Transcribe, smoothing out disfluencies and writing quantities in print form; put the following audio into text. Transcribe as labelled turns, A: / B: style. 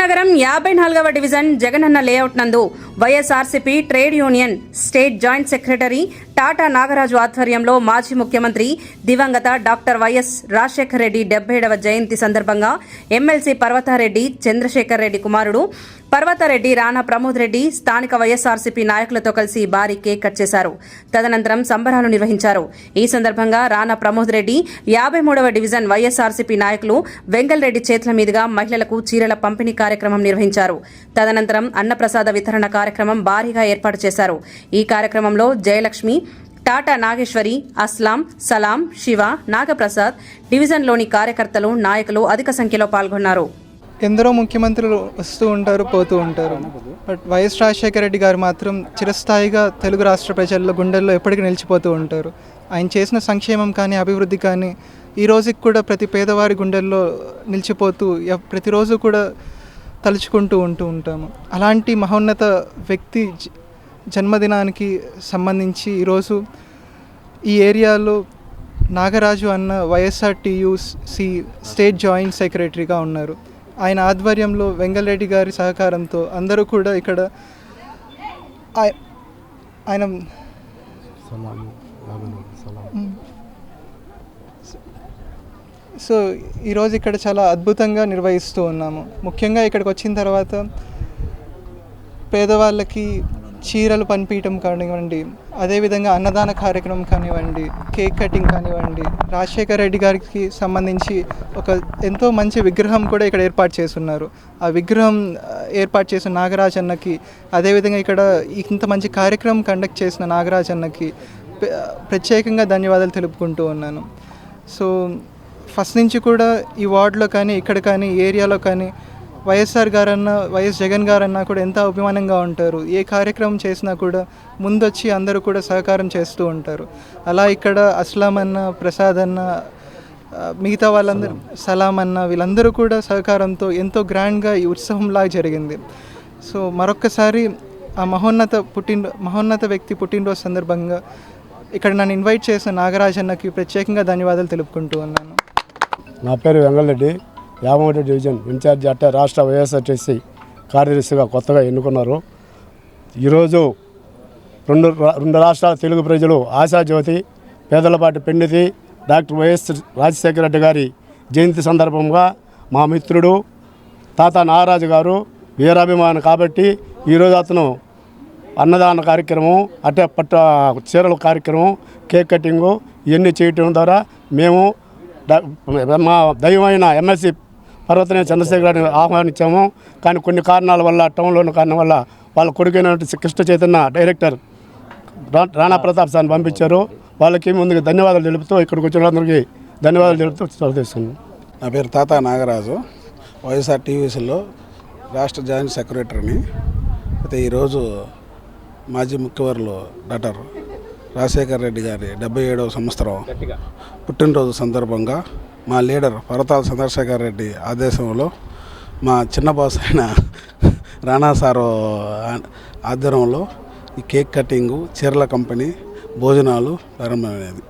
A: నగరం 54వ division Jagananna layout నందు YSRCP trade union state joint secretary Tata Nagaraju ఆధ్వర్యంలో మాజీ ముఖ్యమంత్రి దివంగత డాక్టర్ వైఎస్ రాజశేఖర రెడ్డి 77వ జయంతి సందర్భంగా ఎమ్మెల్సీ పర్వతారెడ్డి చంద్రశేఖర్ రెడ్డి కుమారుడు పర్వతారెడ్డి రాణా ప్రమోద్ రెడ్డి స్థానిక వైఎస్ఆర్సీపీ నాయకులతో కలిసి భారీ కేక్ కట్ చేశారు. తదనంతరం సంబరాలు నిర్వహించారు. ఈ సందర్భంగా రాణా ప్రమోద్ రెడ్డి 53వ డివిజన్ వైఎస్ఆర్సీపీ నాయకులు వెంగళరెడ్డి చేతుల మీదుగా మహిళలకు చీరల పంపిణీ కార్యక్రమం నిర్వహించారు. తదనంతరం అన్నప్రసాద వితరణ కార్యక్రమం భారీగా ఏర్పాటు చేశారు. ఈ కార్యక్రమంలో జయలక్ష్మి, టాటా నాగేశ్వరి, అస్లాం, సలాం, శివ, నాగప్రసాద్, డివిజన్లోని కార్యకర్తలు, నాయకులు అధిక సంఖ్యలో పాల్గొన్నారు.
B: ఎందరో ముఖ్యమంత్రులు వస్తూ ఉంటారు, పోతూ ఉంటారు. బట్ వైఎస్ రాజశేఖర రెడ్డి గారు మాత్రం చిరస్థాయిగా తెలుగు రాష్ట్ర ప్రజల్లో గుండెల్లో ఎప్పటికీ నిలిచిపోతూ ఉంటారు. ఆయన చేసిన సంక్షేమం కానీ, అభివృద్ధి కానీ ఈ రోజుకి కూడా ప్రతి పేదవారి గుండెల్లో నిలిచిపోతూ ప్రతిరోజు కూడా తలుచుకుంటూ ఉంటాము. అలాంటి మహోన్నత వ్యక్తి జన్మదినానికి సంబంధించి ఈరోజు ఈ ఏరియాలో నాగరాజు అన్న వైఎస్ఆర్టీయూసీ స్టేట్ జాయింట్ సెక్రటరీగా ఉన్నారు. ఆయన ఆధ్వర్యంలో వెంగళరెడ్డి గారి సహకారంతో అందరూ కూడా ఇక్కడ ఆయన సో ఈరోజు ఇక్కడ చాలా అద్భుతంగా నిర్వహిస్తూ ఉన్నాము. ముఖ్యంగా ఇక్కడికి వచ్చిన తర్వాత పేదవాళ్ళకి చీరలు పంపించడం కానివ్వండి, అదేవిధంగా అన్నదాన కార్యక్రమం కానివ్వండి, కేక్ కటింగ్ కానివ్వండి, రాజశేఖర రెడ్డి గారికి సంబంధించి ఒక ఎంతో మంచి విగ్రహం కూడా ఇక్కడ ఏర్పాటు చేస్తున్నారు. ఆ విగ్రహం ఏర్పాటు చేసిన నాగరాజ్ అన్నకి, అదేవిధంగా ఇక్కడ ఇంత మంచి కార్యక్రమం కండక్ట్ చేసిన నాగరాజ్ అన్నకి ప్రత్యేకంగా ధన్యవాదాలు తెలుపుకుంటూ ఉన్నాను. సో ఫస్ట్ నుంచి కూడా ఈ వార్డులో కానీ, ఇక్కడ కానీ, ఏరియాలో కానీ వైఎస్ఆర్ గారన్నా, వైఎస్ జగన్ గారన్నా కూడా ఎంత అభిమానంగా ఉంటారు. ఏ కార్యక్రమం చేసినా కూడా ముందొచ్చి అందరూ కూడా సహకారం చేస్తూ ఉంటారు. అలా ఇక్కడ అస్లాం అన్న, ప్రసాద్ అన్న, మిగతా వాళ్ళందరూ, సలాం అన్న, వీళ్ళందరూ కూడా సహకారంతో ఎంతో గ్రాండ్గా ఈ ఉత్సవంలాగా జరిగింది. సో మరొక్కసారి ఆ మహోన్నత వ్యక్తి పుట్టినరోజు సందర్భంగా ఇక్కడ నన్ను ఇన్వైట్ చేసిన నాగరాజ్ అన్నకి ప్రత్యేకంగా ధన్యవాదాలు తెలుపుకుంటూ ఉన్నాను.
C: నా పేరు వెంగళరెడ్డి, 53వ డివిజన్ ఇన్ఛార్జి. అట్టే రాష్ట్ర వైఎస్ఆర్టీసీ కార్యదర్శిగా కొత్తగా ఎన్నుకున్నారు. ఈరోజు రెండు రాష్ట్రాల తెలుగు ప్రజలు ఆశాజ్యోతి, పేదలపాటి పెండితి డాక్టర్ వైఎస్ రాజశేఖర రెడ్డి గారి జయంతి సందర్భంగా మా మిత్రుడు తాత నాగరాజు గారు వీరాభిమాని కాబట్టి ఈరోజు అతను అన్నదాన కార్యక్రమం, అట్టే చీరల కార్యక్రమం, కేక్ కటింగు ఇవన్నీ చేయటం ద్వారా మేము మా దైవమైన ఎమ్మెల్సీ పర్వతనేని చంద్రశేఖర్ గారిని ఆహ్వానించాము. కానీ కొన్ని కారణాల వల్ల, టౌన్లోని కారణం వల్ల వాళ్ళ కొడుకైనటువంటి కృష్ణ చైతన్య డైరెక్టర్ రాణా ప్రతాప్ సార్ని పంపించారు. వాళ్ళకి ముందుగా ధన్యవాదాలు తెలుపుతూ ఇక్కడికి వచ్చిన అందరికీ ధన్యవాదాలు తెలుపుతూ చదివిస్తున్నాను.
D: నా పేరు తాతా నాగరాజు, వైఎస్ఆర్ టీవీసీలో రాష్ట్ర జాయింట్ సెక్రటరీని. అయితే ఈరోజు మాజీ ముఖ్యవర్యులు డాక్టర్ రాజశేఖర రెడ్డి గారి 77వ సంవత్సరం పుట్టినరోజు సందర్భంగా మా లీడర్ పర్వతాల చంద్రశేఖర్ రెడ్డి ఆదేశంలో మా చిన్న బాస్ అయిన రాణా సారు ఆధ్వర్యంలో ఈ కేక్ కటింగు, చీరల కంపెనీ, భోజనాలు ప్రారంభమైనది.